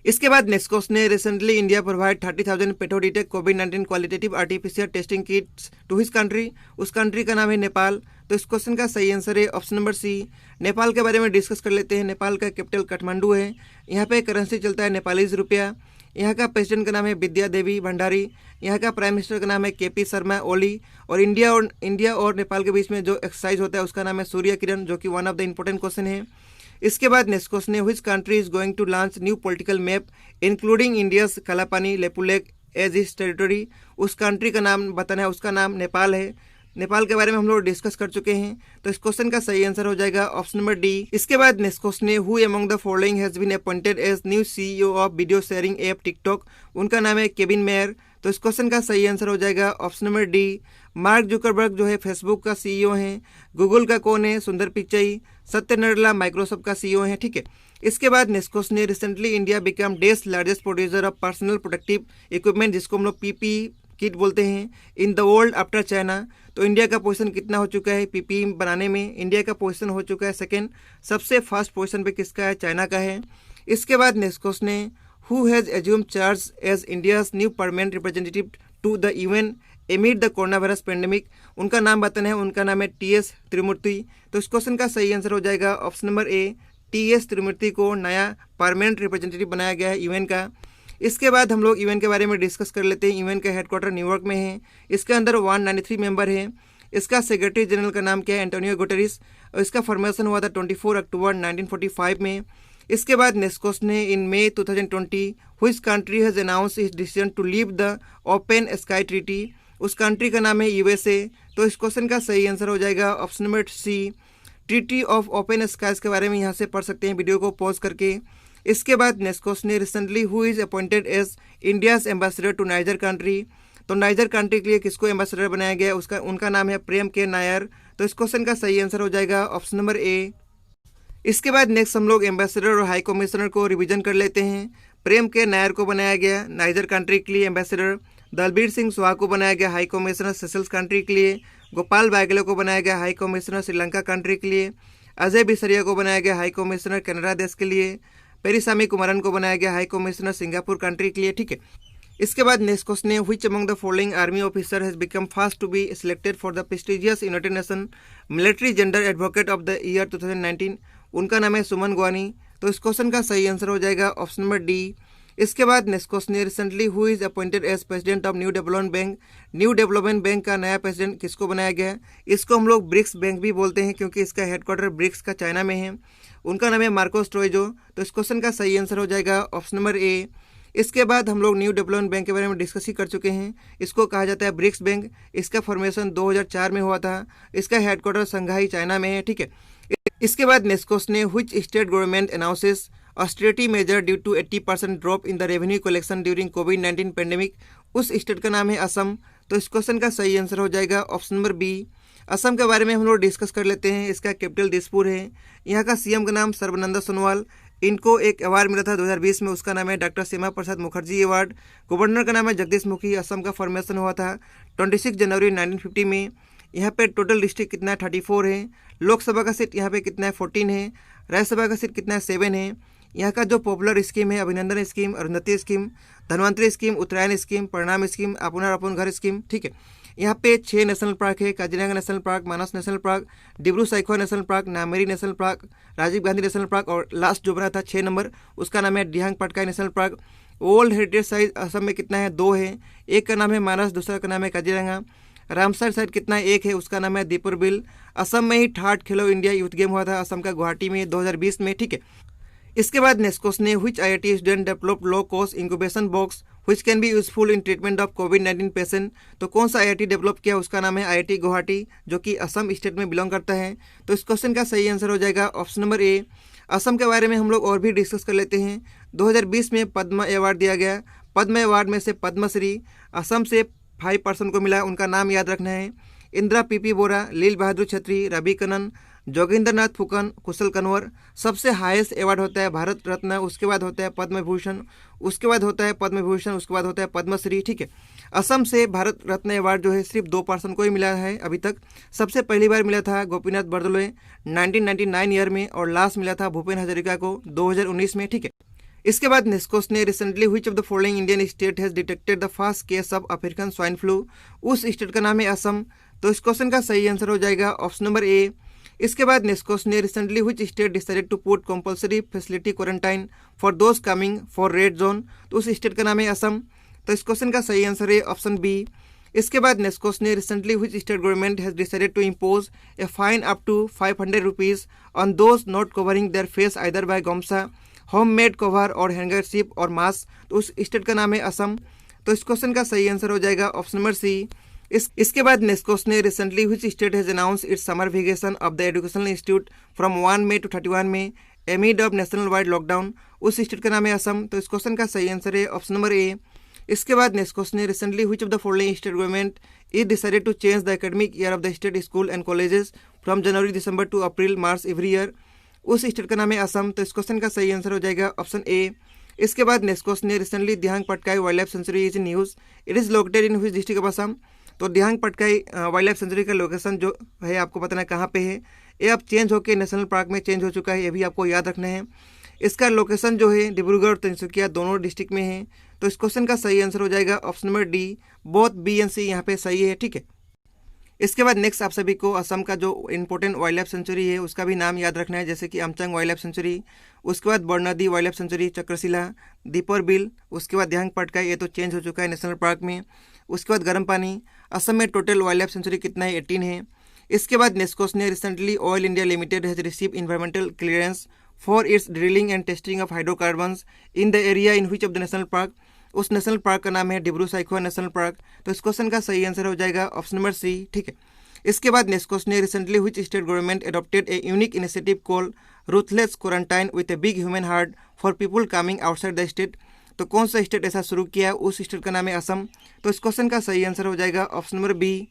[SPEAKER 1] इसके बाद नेक्स्ट क्वेश्चन है, रिसेंटली इंडिया प्रोवाइड 30,000 पेटोडिटेक कोविड-19 qualitative RTPCR testing kits to his country. उस कंट्री का नाम है नेपाल। तो इस क्वेश्चन का सही आंसर है ऑप्शन नंबर सी। नेपाल के बारे में डिस्कस कर लेते हैं। नेपाल का कैपिटल काठमांडू है। यहाँ पे करेंसी चलता है नेपालीज रुपया। यहाँ का प्रेसिडेंट का नाम है विद्या देवी भंडारी। यहाँ का प्राइम मिनिस्टर का नाम है केपी शर्मा ओली। और इंडिया और नेपाल के बीच में जो एक्सरसाइज होता है उसका नाम है सूर्य किरण, जो कि one of the important question है। इसके बाद नेक्स्ट क्वेश्चन है, which country is going to launch new political map including India's Kalapani Lipulekh as its territory. उस कंट्री का नाम बताना है, उसका नाम नेपाल है। नेपाल के बारे में हम लोग डिस्कस कर चुके हैं। तो इस क्वेश्चन का सही आंसर हो जाएगा ऑप्शन नंबर डी। इसके बाद नेक्स्ट क्वेश्चन है, who among the following has been appointed as new CEO of video sharing app TikTok. उनका नाम है केविन मेयर। तो इस क्वेश्चन का सही आंसर हो जाएगा option number D. Mark Zuckerberg जो है फेसबुक का सीईओ हैं। गूगल का कौन है, सुंदर पिचाई। सत्य नडेला माइक्रोसॉफ्ट का सीईओ है। ठीक है। इसके बाद नेक्स्ट क्वेश्चन है, recently India become days largest producer of personal protective equipment, जिसको हम लोग पीपी किट बोलते हैं, in the world after China. तो इंडिया का पोजीशन कितना हो चुका है पीपी बनाने में, इंडिया का पोजीशन हो चुका है सेकंड। सबसे फास्ट पोजीशन पे किसका है, चाइना का है। इसके बाद नेक्स्ट क्वेश्चन है, who has assume charge as India's new permanent representative to the UN amid the corona virus pandemic. उनका नाम बताना है, उनका नाम है टीएस त्रिमूर्ति। तो इस क्वेश्चन का सही आंसर हो जाएगा ऑप्शन नंबर ए। टीएस त्रिमूर्ति को नया परमानेंट रिप्रेजेंटेटिव बनाया गया है यूएन का। इसके बाद हम लोग यूएन के बारे में डिस्कस कर लेते हैं। यूएन का हेडक्वार्टर न्यूयॉर्क में है। इसके अंदर 193 मेंबर है। इसका सेक्रेटरी जनरल का नाम क्या है, एंटोनियो गुटेरेस। और इसका फॉर्मेशन हुआ था 24 अक्टूबर 1945 में। इसके बाद नेक्स्ट क्वेश्चन है, in May 2020 which country has announce its decision to leave the open sky treaty. उस कंट्री का नाम है यूएसए। तो इस क्वेश्चन का सही आंसर हो जाएगा option number C. Treaty of open skies के बारे में यहाँ से पढ़ सकते हैं वीडियो को पॉज करके। इसके बाद नेक्स्ट क्वेश्चन है, recently who is appointed as India's ambassador to Niger country. तो नाइजर कंट्री के लिए किसको एम्बेसडर बनाया गया है, उनका नाम है प्रेम के नायर। तो इस क्वेश्चन का सही आंसर हो जाएगा ऑप्शन नंबर ए। इसके बाद नेक्स्ट हम लोग एम्बेसडर और हाई कमिश्नर को रिवीजन कर लेते हैं। प्रेम के नायर को बनाया गया नाइजर कंट्री के लिए एम्बेसडर। दलबीर सिंह सुहा को बनाया गया हाई कमिश्नर सेशल्स कंट्री के लिए। गोपाल बागले को बनाया गया हाई कमिश्नर श्रीलंका कंट्री के लिए। अजय बिसरिया को बनाया गया हाई कमिश्नर कनाडा देश के लिए। पेरिसामी कुमारन को बनाया गया हाई कमिश्नर सिंगापुर कंट्री के लिए। ठीक है। इसके बाद नेक्स्ट क्वेश्चन है, which among the following army officer has become first to be selected for the prestigious United Nation military gender advocate of the year 2019। उनका नाम है सुमन गोवानी। तो इस क्वेश्चन का सही आंसर हो जाएगा ऑप्शन नंबर डी। इसके बाद नेक्स्ट क्वेश्चन है, recently who is appointed as president of new development bank. New development bank का नया प्रेसिडेंट किसको बनाया गया है? इसको हम लोग ब्रिक्स बैंक भी बोलते हैं क्योंकि इसका हेडक्वार्टर ब्रिक्स का चाइना में है। उनका नाम है मार्कोस ट्रोइजो। तो इस क्वेश्चन का सही आंसर हो जाएगा ऑप्शन नंबर ए। इसके बाद हम लोग न्यू डेवलपमेंट बैंक के बारे में डिस्कस ही कर चुके हैं। इसको कहा जाता है ब्रिक्स बैंक। इसका फॉर्मेशन 2004 में हुआ था। इसका हेडक्वार्टर संघाई चाइना में है, ठीक है। इसके बाद नेक्स्ट क्वेश्चन है, which state government announces austerity measure due to 80% drop in the revenue collection during कोविड-19 पेंडेमिक। उस स्टेट का नाम है असम। तो इस क्वेश्चन का सही आंसर हो जाएगा ऑप्शन नंबर बी। असम के बारे में हम लोग डिस्कस कर लेते हैं। इसका कैपिटल दिसपुर है। यहाँ का सीएम का नाम सर्बानंद सोनोवाल। इनको एक अवार्ड मिला था 2020 में, उसका नाम है doctor Shyama Prasad Mukherjee award. Governor का नाम है जगदीश मुखी। असम का फॉर्मेशन हुआ था 26 जनवरी 1950 में। यहाँ पे टोटल डिस्ट्रिक्ट कितना है 34 है। लोकसभा का सीट यहाँ पे कितना है 14 है। राज्यसभा का सीट कितना है 7 है। यहाँ का जो पॉपुलर स्कीम है Abhinandan scheme, Arundhati scheme, Dhanvantari scheme, Uttarayan scheme, Parinam scheme, Apun Ghar scheme, ठीक है। यहाँ पे 6 नेशनल पार्क है, Kaziranga national park, Manas national park, Dibru Saikhowa national park, Nameri national park, Rajiv Gandhi national park, और लास्ट जो बना था 6 नंबर उसका नाम है Dehing Patkai national park. World heritage site Assam में कितना है 2 है। एक का नाम है मानस, दूसरा का नाम है काजीरंगा। रामसर साइट कितना है 1 है, उसका नाम है दीपुर बिल। असम में ही 3rd खेलो इंडिया यूथ गेम हुआ था असम का गुवाहाटी में 2020 में, ठीक है। इसके बाद नेक्स्ट क्वेश्चन है, which IIT student develop low cost incubation box which can be useful in treatment of covid patient. तो कौन सा IIT डेवलप किया, उसका नाम है IIT गुवाहाटी, जो कि असम स्टेट में बिलोंग करता है। तो इस क्वेश्चन का सही आंसर हो जाएगा ऑप्शन नंबर ए। असम के बारे में हम लोग और भी डिस्कस कर लेते हैं। 2020 में पद्म अवार्ड दिया गया। पद्म अवार्ड में से पद्मश्री असम से 5 पर्सन को मिला। उनका नाम याद रखना है, इंदिरा PP बोरा, लील बहादुर छत्री, रवि कनन, जोगिंदर नाथ फुकन, कुशल कन्वर। सबसे हाईएस्ट अवार्ड होता है भारत रत्न, उसके बाद होता है पद्म विभूषण, उसके बाद होता है पद्म विभूषण, उसके बाद होता है पद्मश्री, ठीक है। असम से भारत रत्न अवार्ड जो है सिर्फ 2 पर्सन को ही मिला है अभी तक। सबसे पहली बार मिला था गोपीनाथ बरदलोई 1999 ईयर में, और लास्ट मिला था भूपेन हजारिका को 2019 में, ठीक है। इसके बाद नेक्स्ट क्वेश्चन है, recently which of the following Indian state has detected the first case of African swine flu. उस स्टेट का नाम है असम। तो इस क्वेश्चन का सही आंसर हो जाएगा ऑप्शन नंबर ए। इसके बाद नेक्स्ट क्वेश्चन है, recently which state decided to put compulsory facility quarantine for those coming for red zone. तो उस स्टेट का नाम है असम। तो इस क्वेश्चन का सही आंसर है ऑप्शन बी। इसके बाद नेक्स्ट क्वेश्चन है, recently which state government has decided to impose a fine up to 500 rupees on those not covering their face either by gamcha, homemade cover और हैंगरशिप और मास्क। तो उस स्टेट का नाम है असम। तो इस क्वेश्चन का सही आंसर हो जाएगा ऑप्शन नंबर सी। इसके बाद नेक्स्ट क्वेश्चन है, recently which state has announce its summer vacation of the educational institute from 1 May to 31 May amid of national wide lockdown. उस स्टेट का नाम है असम। तो इस क्वेश्चन का सही आंसर है ऑप्शन नंबर ए। इसके बाद नेक्स्ट क्वेश्चन है, recently which of the following state government is decided to change the academic year of the state school and colleges from January December to April March every year. उस state का नाम है असम। तो इस question का सही answer हो जाएगा ऑप्शन ए। इसके बाद नेक्स्ट क्वेश्चन है, recently Dihang Patkai wild life sanctuary is in news, it is located in which district of Assam. तो दिहांग पटकाई वाइल्ड लाइफ सेंचुरी का लोकेशन जो है आपको बताना है कहाँ पे है। ये अब चेंज होकर नेशनल पार्क में चेंज हो चुका है, ये भी आपको याद रखना है। इसका लोकेशन जो है डिब्रूगढ़ और तिनसुकिया दोनों डिस्ट्रिक्ट में है। तो इस क्वेश्चन का सही आंसर हो जाएगा option number D. Both B and C यहाँ पे सही है, ठीक है। इसके बाद नेक्स्ट आप सभी को असम का जो इंपॉर्टेंट वाइल्ड लाइफ सेंचुरी है उसका भी नाम याद रखना है, जैसे कि अमचंग वाइल्ड लाइफ सेंचुरी, उसके बाद बरनदी wild life sanctuary, Chakrashila, दीपर bill, उसके बाद दिहांग पटकाई, ये तो चेंज हो चुका है नेशनल पार्क में। उसके बाद गर्म पानी। असम में टोटल वाइल्ड लाइफ सेंचुरी कितना है 18 है। इसके बाद नेक्स्ट क्वेश्चन है, recently oil India limited has receive environmental clearance for its drilling and testing of hydrocarbons in the area in which of the national park. उस नेशनल पार्क का नाम है डिब्रू साइखोवा नेशनल पार्क। तो इस क्वेश्चन का सही answer हो जाएगा ऑप्शन नंबर सी, ठीक है। इसके बाद नेक्स्ट क्वेश्चन है, recently which state government adopted a unique initiative called ruthless quarantine with a big human heart for people coming outside the state. तो कौन सा स्टेट ऐसा शुरू किया है, उस स्टेट का नाम है असम। तो इस क्वेश्चन का सही आंसर हो जाएगा ऑप्शन नंबर बी।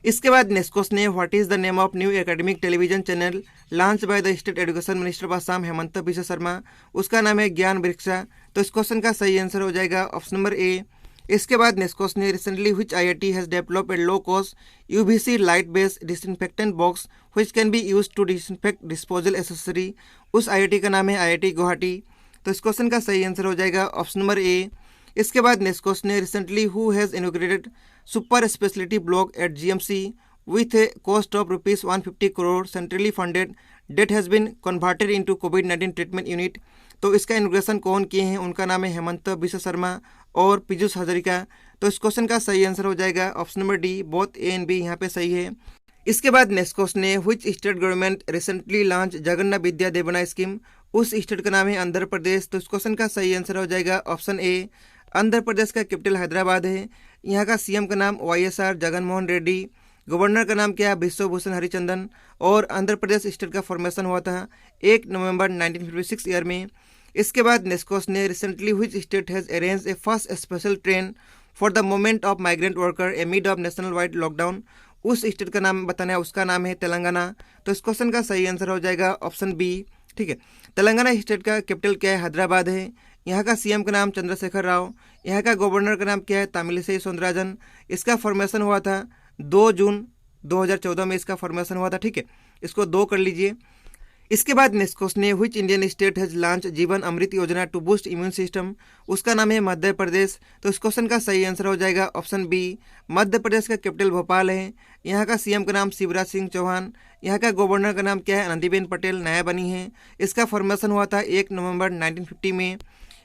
[SPEAKER 1] इसके बाद नेक्स्ट क्वेश्चन है, what is the name of new academic television channel launch by the state education minister of Assam Himanta Biswa Sarma. उसका नाम है ज्ञान वृक्षा। तो इस क्वेश्चन का सही आंसर हो जाएगा ऑप्शन नंबर ए। इसके बाद नेक्स्ट क्वेश्चन है, recently which IIT has developed a low cost UVC light based disinfectant box which can be used to disinfect disposal accessory. उस IIT का नाम है IIT गुवाहाटी। तो इस क्वेश्चन का सही आंसर हो जाएगा ऑप्शन नंबर ए। इसके बाद नेक्स्ट क्वेश्चन है, recently who has inaugurated super speciality block at GMC with a cost of rupees 150 crore centrally funded that has been converted into कोविड-19 ट्रीटमेंट यूनिट। तो इसका इनॉग्रेशन कौन किए हैं, उनका नाम है हेमंत बिश्व शर्मा और पीयूष हजारिका। तो इस क्वेश्चन का सही आंसर हो जाएगा option number D, both A and B यहाँ पे सही है। इसके बाद नेक्स्ट क्वेश्चन है, which state government recently launch Jagananna Vidya Deevena scheme. उस स्टेट का नाम है आंध्र प्रदेश। तो इस क्वेश्चन का सही आंसर हो जाएगा ऑप्शन ए, आंध्र प्रदेश का कैपिटल हैदराबाद है। यहाँ का सीएम का नाम YSR जगनमोहन रेड्डी, गवर्नर का नाम क्या है बिश्वभूषण हरिचंदन, और आंध्र प्रदेश स्टेट का फॉर्मेशन हुआ था 1 नवंबर 1956 ईयर में। इसके बाद नेक्स्ट क्वेश्चन है, recently which state has arrange A first special train for the movement of migrant worker एमिड of national wide lockdown. उस स्टेट का नाम बताना है, उसका नाम है तेलंगाना। तो इस क्वेश्चन का सही आंसर हो जाएगा ऑप्शन बी। ठीक है, तेलंगाना स्टेट का कैपिटल क्या है, हैदराबाद है। यहाँ का सीएम का नाम चंद्रशेखर राव, यहाँ का गवर्नर का नाम क्या है, तमिलिसई सौंदरराजन। इसका फॉर्मेशन हुआ था 2 जून 2014 में इसका फॉर्मेशन हुआ था। ठीक है, इसको 2 कर लीजिए। इसके बाद नेक्स्ट क्वेश्चन है, which Indian state has launch जीवन अमृत योजना टू बूस्ट इम्यून सिस्टम। उसका नाम है मध्य प्रदेश। तो इस क्वेश्चन का सही आंसर हो जाएगा ऑप्शन बी, मध्य प्रदेश का कैपिटल भोपाल है। यहाँ का सीएम का नाम शिवराज सिंह चौहान, यहाँ का गवर्नर का नाम क्या है, आनंदीबेन पटेल नया बनी है। इसका फॉर्मेशन हुआ था 1 नवंबर 1950 में।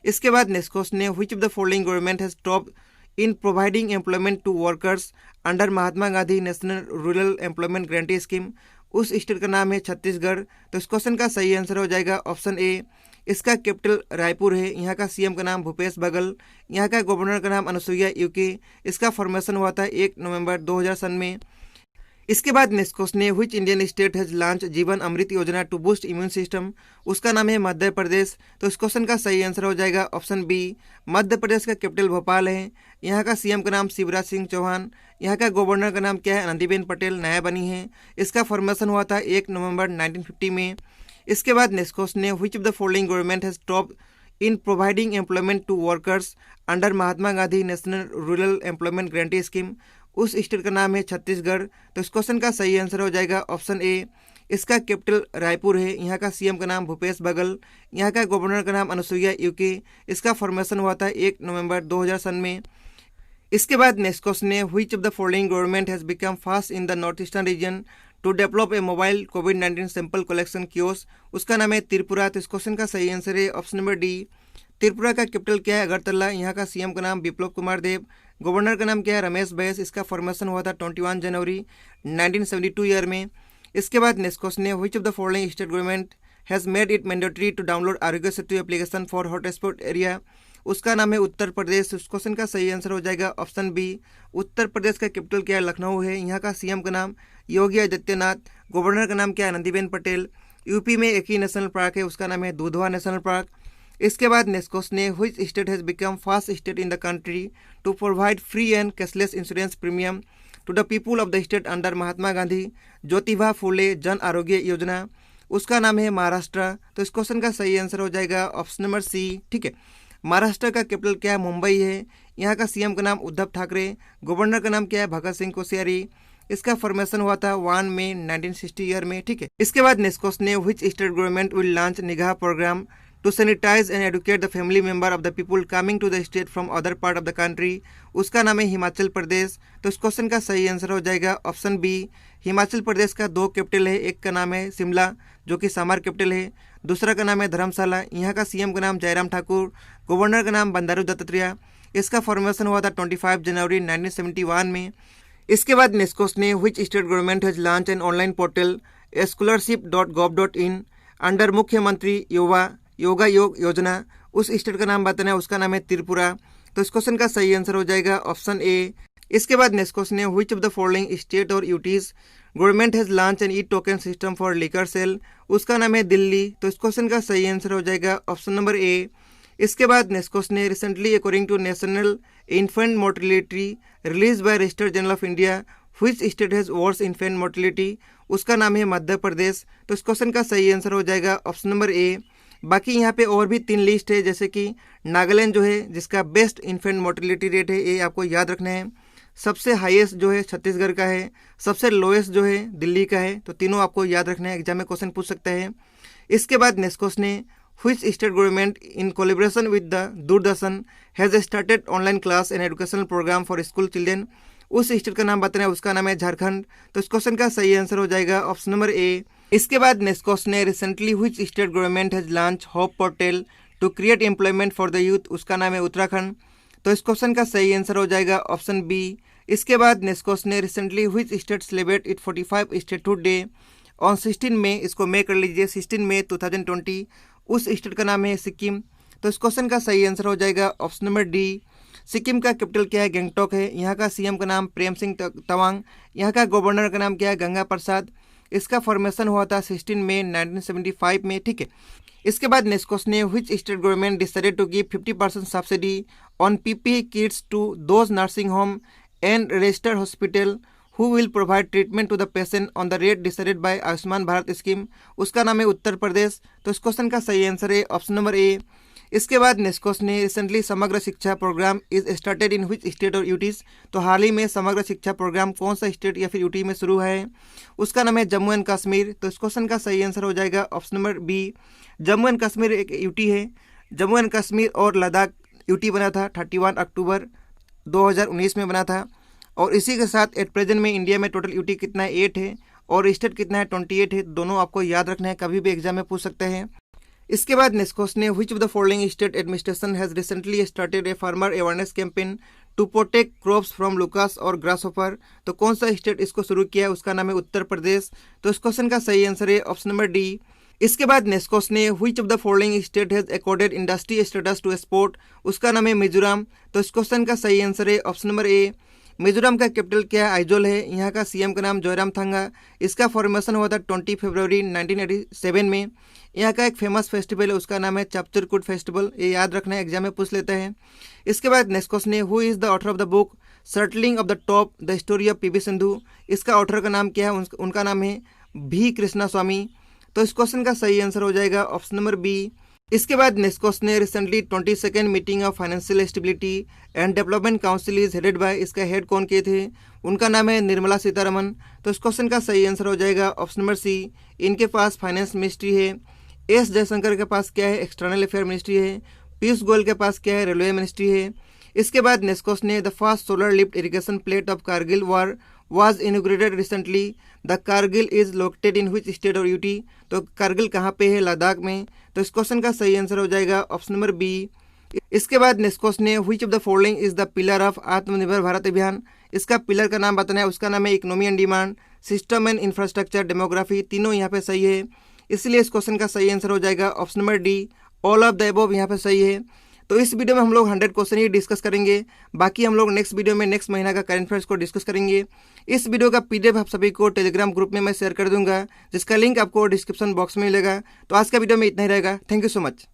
[SPEAKER 1] इसके बाद नेक्स्ट क्वेश्चन है, which of the following government has top in providing employment to workers under Mahatma Gandhi national rural employment guarantee scheme. उस स्टेट का नाम है छत्तीसगढ़। तो इस क्वेश्चन का सही आंसर हो जाएगा ऑप्शन ए, इसका कैपिटल रायपुर है। यहाँ का सीएम का नाम भूपेश बघेल, यहाँ का गवर्नर का नाम अनुसुईया उइके। इसका फॉर्मेशन हुआ था 1 नवंबर 2000 सन में। इसके बाद नेक्स्ट क्वेश्चन है, which Indian state has launch जीवन अमृत योजना टू बूस्ट इम्यून सिस्टम। उसका नाम है मध्य प्रदेश। तो इस क्वेश्चन का सही आंसर हो जाएगा ऑप्शन बी, मध्य प्रदेश का कैपिटल भोपाल है। यहाँ का सीएम का नाम शिवराज सिंह चौहान, यहाँ का गवर्नर का नाम क्या है, आनंदीबेन पटेल नया बनी है। इसका फॉर्मेशन हुआ था 1 नवंबर 1950 में। इसके बाद नेक्स्ट क्वेश्चन है, which of the following government has top in providing employment to workers under Mahatma Gandhi national rural employment guarantee scheme. उस स्टेट का नाम है छत्तीसगढ़। तो इस क्वेश्चन का सही आंसर हो जाएगा ऑप्शन ए, इसका कैपिटल रायपुर है। यहाँ का सीएम का नाम भूपेश बघेल, यहाँ का गवर्नर का नाम अनुसुईया उइके। इसका फॉर्मेशन हुआ था 1 नवंबर 2000 सन में। इसके बाद नेक्स्ट क्वेश्चन है, which of the following government has become first in the north eastern region to develop a mobile कोविड-19 सैंपल कलेक्शन कियोस्क। उसका नाम है त्रिपुरा। तो इस क्वेश्चन का सही आंसर है ऑप्शन नंबर डी, त्रिपुरा का कैपिटल क्या है, अगरतला। यहाँ का सीएम का नाम बिप्लब कुमार देव, गवर्नर का नाम क्या है, रमेश बैस। इसका फॉर्मेशन हुआ था 21 जनवरी 1972 ईयर में। इसके बाद नेक्स्ट क्वेश्चन है, which of the following state government has made it mandatory to download Aarogya Setu application for hotspot area. उसका नाम है उत्तर प्रदेश। उस क्वेश्चन का सही आंसर हो जाएगा ऑप्शन बी, उत्तर प्रदेश का कैपिटल क्या है, लखनऊ है। यहाँ का सीएम का नाम योगी आदित्यनाथ, गवर्नर का नाम क्या है, आनंदीबेन पटेल। यूपी में एक ही नेशनल पार्क है, उसका नाम है दुधवा नेशनल पार्क। इसके बाद नेक्स्ट क्वेश्चन है, which state has become first state in the country to provide free and cashless insurance premium to the people of the state under Mahatma Gandhi Jyotiba Phule Jan Arogya योजना। उसका नाम है महाराष्ट्र। तो इस क्वेश्चन का सही आंसर हो जाएगा ऑप्शन नंबर सी। ठीक है, महाराष्ट्र का कैपिटल क्या है, मुंबई है। यहाँ का सीएम का नाम उद्धव ठाकरे, गवर्नर का नाम क्या है, भगत सिंह कोश्यारी। इसका फॉर्मेशन हुआ था 1 मई 1960 ईयर में। ठीक है, इसके बाद नेक्स्ट क्वेश्चन है, which state government will launch निगाह programme to sanitize and educate the family member of the people coming to the state from other part of the country। उसका नाम है हिमाचल प्रदेश। तो इस क्वेश्चन का सही आंसर हो जाएगा ऑप्शन बी, हिमाचल प्रदेश का 2 कैपिटल है, एक का नाम है शिमला जो कि सामर कैपिटल है, दूसरा का नाम है धर्मशाला। यहाँ का सीएम का नाम जयराम ठाकुर, गवर्नर का नाम बंडारू दत्तात्रेय। इसका फॉर्मेशन हुआ था 25 जनवरी 1971 में। इसके बाद नेक्स्ट क्वेश्चन है, which state government has launch an online portal scholarship.gov.in under मुख्यमंत्री योगा योग योजना। उस स्टेट का नाम बताना है, उसका नाम है त्रिपुरा। तो इस क्वेश्चन का सही आंसर हो जाएगा ऑप्शन ए। इसके बाद नेक्स्ट क्वेश्चन है, which of the following state और UTs government has launch an E token system for liquor sale. उसका नाम है दिल्ली। तो इस क्वेश्चन का सही आंसर हो जाएगा ऑप्शन नंबर ए। इसके बाद नेक्स्ट क्वेश्चन है, recently according to national infant mortality release by register general of India which state has worse infant mortality. उसका नाम है मध्य प्रदेश। तो इस क्वेश्चन का सही आंसर हो जाएगा ऑप्शन नंबर ए। बाकी यहाँ पे और भी 3 लिस्ट है, जैसे कि नागालैंड जो है जिसका बेस्ट इन्फेंट मोर्टेलिटी रेट है, ये आपको याद रखना है। सबसे हाईएस्ट जो है छत्तीसगढ़ का है, सबसे लोएस्ट जो है दिल्ली का है। तो तीनों आपको याद रखना है, एग्जाम में क्वेश्चन पूछ सकता है। इसके बाद नेक्स्ट क्वेश्चन है, which state government in collaboration with the Doordarshan has started online class and educational program for school children. उस स्टेट का नाम बताना है, उसका नाम है झारखंड। तो इस क्वेश्चन का सही आंसर हो जाएगा ऑप्शन नंबर ए। इसके बाद नेक्स्ट क्वेश्चन है, recently which state government has launch hope portal to create employment for the youth, उसका नाम है उत्तराखंड। तो इस क्वेश्चन का सही आंसर हो जाएगा ऑप्शन बी। इसके बाद नेक्स्ट क्वेश्चन है, recently which state celebrate it 45 statehood day on 16 May, इसको मे कर लीजिए 16 मई 2020, उस स्टेट का नाम है सिक्किम। तो इस क्वेश्चन का सही आंसर हो जाएगा ऑप्शन नंबर डी। सिक्किम का कैपिटल क्या है, गंगटोक है। यहाँ का सीएम का नाम प्रेम सिंह तवांग। यहाँ का गवर्नर का नाम क्या है, गंगा प्रसाद। इसका फॉर्मेशन हुआ था 16 मई 1975 में, ठीक है। इसके बाद नेक्स्ट क्वेश्चन है, which state government decided to give 50% subsidy on PPE kits to those nursing home and registered hospital who will provide treatment to the patient on the rate decided by Ayushman Bharat scheme, उसका नाम है उत्तर प्रदेश। तो इस question का सही answer है option number A. इसके बाद नेक्स्ट क्वेश्चन है, recently Samagra Shiksha program is started in which state और यूटीज। तो हाल ही में समग्र शिक्षा प्रोग्राम कौन सा स्टेट या फिर यूटी में शुरू है, उसका नाम है जम्मू एंड कश्मीर। तो इस क्वेश्चन का सही आंसर हो जाएगा option number B. Jammu and Kashmir एक यूटी है। जम्मू एंड कश्मीर और लद्दाख यूटी बना था 31 अक्टूबर 2019 में बना था। और इसी के साथ एट प्रेजेंट में इंडिया में टोटल यूटी कितना है, 8 है, और स्टेट कितना है, 28 है। दोनों आपको याद रखना है, कभी भी एग्जाम में पूछ सकते हैं। इसके बाद नेक्स्ट क्वेश्चन है, which of the following state administration has recently started a farmer awareness campaign to protect crops from locust और ग्रासहॉपर। तो कौन सा स्टेट इसको शुरू किया है, उसका नाम है उत्तर प्रदेश। तो इस क्वेश्चन का सही आंसर है ऑप्शन नंबर डी। इसके बाद नेक्स्ट क्वेश्चन है, which of the following state has accorded industry status to export, उसका नाम है मिजोरम। तो इस क्वेश्चन का सही आंसर है ऑप्शन नंबर ए। मिजोरम का कैपिटल क्या है, आइजोल है। यहाँ का सीएम का नाम जोरामथंगा। इसका फॉर्मेशन हुआ था 20 फरवरी 1987 में। यहाँ का एक फेमस फेस्टिवल है, उसका नाम है चापचुरकुट फेस्टिवल। ये याद रखना है, एग्जाम में पूछ लेते हैं। इसके बाद नेक्स्ट क्वेश्चन है, who is the author of the book shuttling of the top the story of PV Sindhu. इसका ऑथर का नाम क्या है, उनका नाम है भी कृष्णा स्वामी। तो इस क्वेश्चन का सही आंसर हो जाएगा ऑप्शन नंबर बी। इसके बाद नेक्स्ट क्वेश्चन है, recently 22nd meeting of financial stability and development council is headed by, इसका हेड कौन किए थे, उनका नाम है निर्मला सीतारमन। तो इस क्वेश्चन का सही आंसर हो जाएगा ऑप्शन नंबर सी। इनके पास फाइनेंस मिनिस्ट्री है। एस जयशंकर के पास क्या है, एक्सटर्नल अफेयर मिनिस्ट्री है। पीयूष गोयल के पास क्या है, रेलवे मिनिस्ट्री है। इसके बाद नेक्स्ट क्वेश्चन है, the first solar lift irrigation plate of Kargil war was inaugurated recently. The Kargil is located in which state और यूटी। तो कारगिल कहाँ पे है, लद्दाख में। तो इस क्वेश्चन का सही आंसर हो जाएगा ऑप्शन नंबर बी। इसके बाद नेक्स्ट क्वेश्चन है, which of the following is the pillar of Atmanirbhar Bharat अभियान। इसका पिलर का नाम बताना है, उसका नाम है economy and demand, system and infrastructure, demography. तीनों यहाँ पे सही है, इसलिए इस क्वेश्चन का सही आंसर हो जाएगा option number D. All of the above यहाँ पे सही है। तो इस वीडियो में हम लोग 100 क्वेश्चन ही डिस्कस करेंगे। बाकी हम लोग नेक्स्ट वीडियो में नेक्स्ट महीना का करंट अफेयर्स को डिस्कस करेंगे। इस वीडियो का पीडीएफ आप सभी को टेलीग्राम ग्रुप में मैं शेयर कर दूंगा, जिसका लिंक आपको डिस्क्रिप्शन बॉक्स में मिलेगा। तो आज का वीडियो में इतना ही रहेगा। Thank you so much.